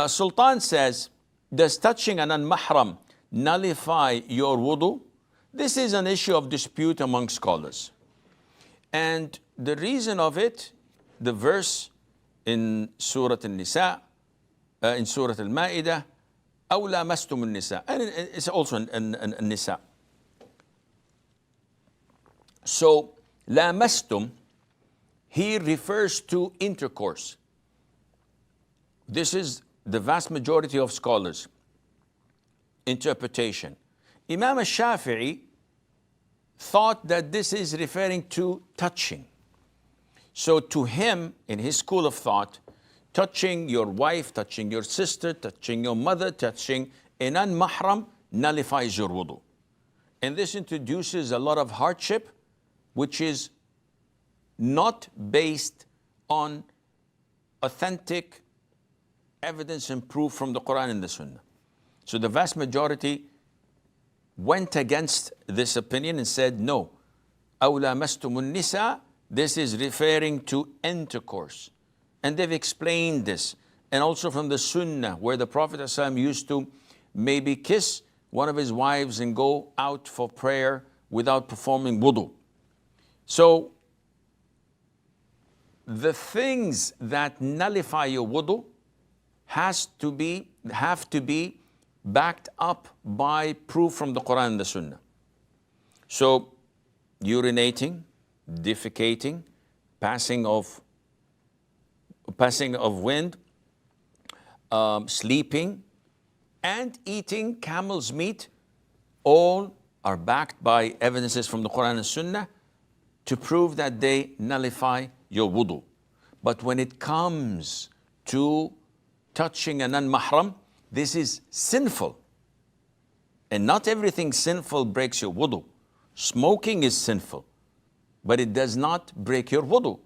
Sultan says, does touching an mahram nullify your wudu? This is an issue of dispute among scholars. And the reason of it, the verse in Surah Al-Nisa, in Surah Al-Ma'idah, أَوْ لَامَسْتُمُ النِّسَاء, and it's also in Nisa. So, لَامَسْتُم, he refers to intercourse. This is the vast majority of scholars' interpretation. Imam al-Shafi'i thought that this is referring to touching. So to him, in his school of thought, touching your wife, touching your sister, touching your mother, touching a non-mahram nullifies your wudu. And this introduces a lot of hardship, which is not based on authentic evidence and proof from the Quran and the Sunnah. So the vast majority went against this opinion and said, no, أَوْ لَامَسْتُمُ النِّسَاء, this is referring to intercourse. And they've explained this. And also from the Sunnah, where the Prophet ﷺ used to maybe kiss one of his wives and go out for prayer without performing wudu. So the things that nullify your wudu have to be backed up by proof from the Quran and the Sunnah. So urinating, defecating, passing of wind, sleeping, and eating camel's meat, all are backed by evidences from the Quran and Sunnah to prove that they nullify your wudu. But when it comes to touching a non-mahram, this is sinful. And not everything sinful breaks your wudu. Smoking is sinful, but it does not break your wudu.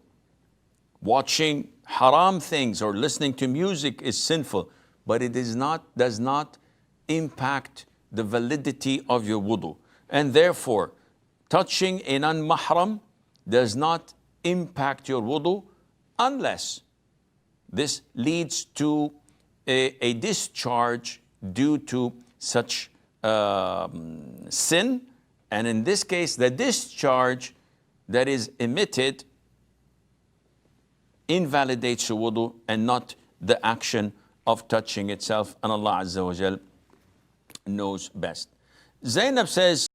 Watching haram things or listening to music is sinful, but it does not impact the validity of your wudu. And therefore, touching a non-mahram does not impact your wudu unless this leads to a discharge due to such sin. And in this case, the discharge that is emitted invalidates your wudu and not the action of touching itself. And Allah Azza wa Jal knows best. Zainab says,